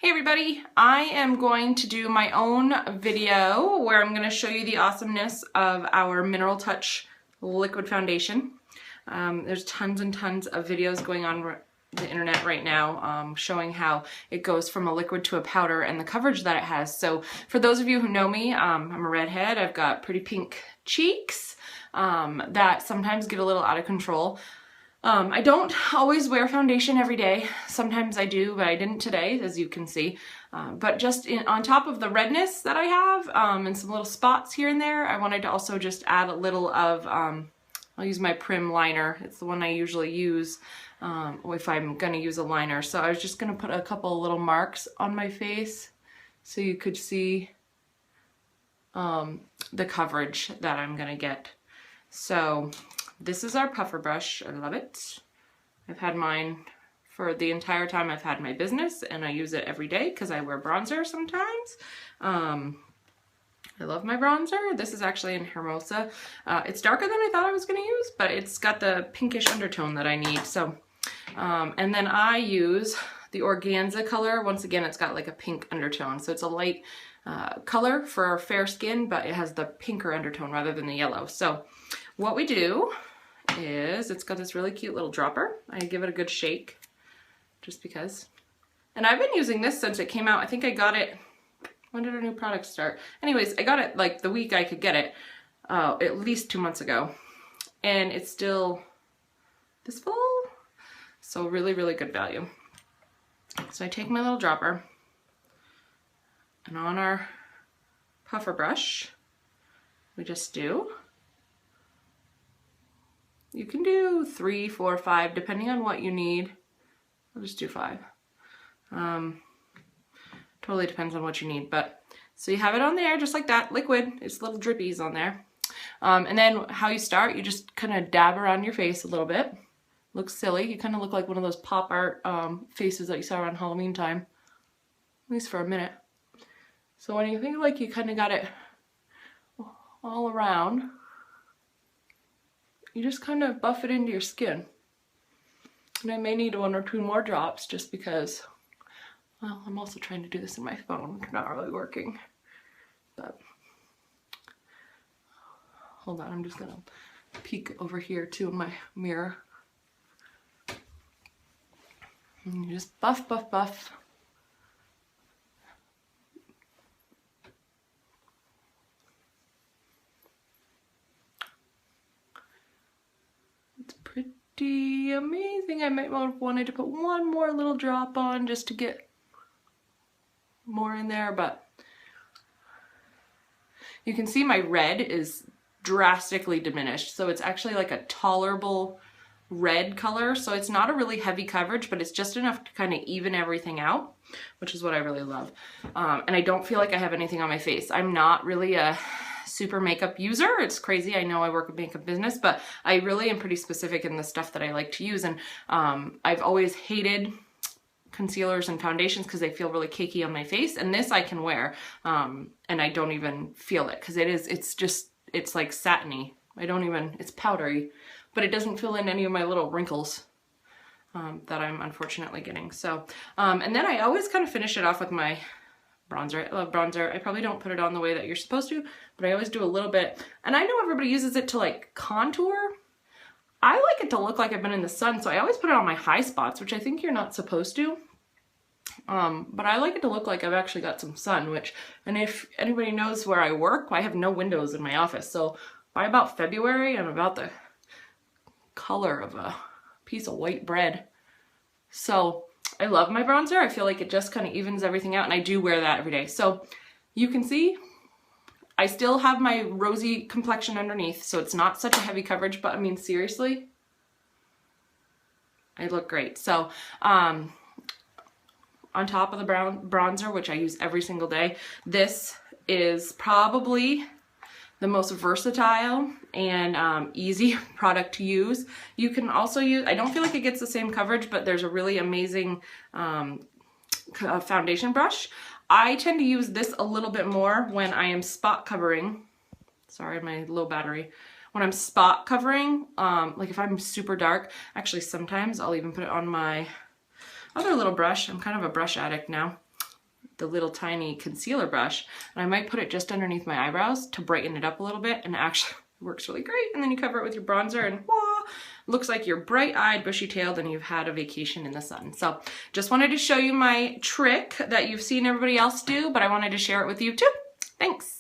Hey everybody, I am going to do my own video where I'm going to show you the awesomeness of our Mineral Touch liquid foundation. There's tons and tons of videos going on the internet right now showing how it goes from a liquid to a powder and the coverage that it has. So for those of you who know me, I'm a redhead. I've got pretty pink cheeks that sometimes get a little out of control. I don't always wear foundation every day. Sometimes I do, but I didn't today, as you can see. But just on top of the redness that I have and some little spots here and there, I wanted to also just add a little of, I'll use my Prim liner. It's the one I usually use if I'm going to use a liner. So I was just going to put a couple little marks on my face so you could see the coverage that I'm going to get. So this is our puffer brush. I love it. I've had mine for the entire time I've had my business, and I use it every day because I wear bronzer sometimes. I love my bronzer. This is actually in Hermosa. It's darker than I thought I was going to use, but it's got the pinkish undertone that I need. So, and then I use the Organza color. Once again, it's got like a pink undertone. So it's a light color for fair skin, but it has the pinker undertone rather than the yellow. So what we do is, it's got this really cute little dropper. I give it a good shake just because. And I've been using this since it came out. I think I got it, when did our new product start? Anyways, I got it like the week I could get it, at least 2 months ago. And it's still this full. So really, really good value. So I take my little dropper, and on our puffer brush, we just do, you can do 3, 4, 5, depending on what you need. I'll just do 5. Totally depends on what you need, but so you have it on there just like that, liquid. It's little drippies on there. And then how you start, you just kind of dab around your face a little bit. Looks silly. You kind of look like one of those pop art faces that you saw around Halloween time, at least for a minute. So when you think like you kind of got it all around, you just kind of buff it into your skin. And I may need 1 or 2 more drops just because, well, I'm also trying to do this in my phone. It's not really working. But hold on, I'm just gonna peek over here too in my mirror. And you just buff, buff, buff. It's pretty amazing. I might have wanted to put 1 more little drop on just to get more in there, but you can see my red is drastically diminished. So it's actually like a tolerable red color. So it's not a really heavy coverage, but it's just enough to kind of even everything out, which is what I really love. And I don't feel like I have anything on my face. I'm not really a super makeup user. It's crazy. I know I work a makeup business, but I really am pretty specific in the stuff that I like to use. And I've always hated concealers and foundations because they feel really cakey on my face, and this I can wear and I don't even feel it because it's like satiny. It's powdery, but it doesn't fill in any of my little wrinkles that I'm unfortunately getting. So and then I always kind of finish it off with my bronzer. I love bronzer. I probably don't put it on the way that you're supposed to, but I always do a little bit. And I know everybody uses it to like contour. I like it to look like I've been in the sun, so I always put it on my high spots, which I think you're not supposed to. But I like it to look like I've actually got some sun, and if anybody knows where I work, I have no windows in my office. So by about February, I'm about the color of a piece of white bread. So I love my bronzer. I feel like it just kind of evens everything out, and I do wear that every day. So you can see I still have my rosy complexion underneath, so it's not such a heavy coverage, but I mean, seriously, I look great. So, on top of the bronzer, which I use every single day, this is probably the most versatile and easy product to use. You can also use, I don't feel like it gets the same coverage, but there's a really amazing foundation brush. I tend to use this a little bit more when I am spot covering. Sorry, my low battery. When I'm spot covering, like if I'm super dark, actually sometimes I'll even put it on my other little brush. I'm kind of a brush addict now. the little tiny concealer brush, and I might put it just underneath my eyebrows to brighten it up a little bit, and actually it works really great. And then you cover it with your bronzer and wah, looks like you're bright-eyed, bushy-tailed, and you've had a vacation in the sun. So just wanted to show you my trick that you've seen everybody else do, but I wanted to share it with you too. Thanks.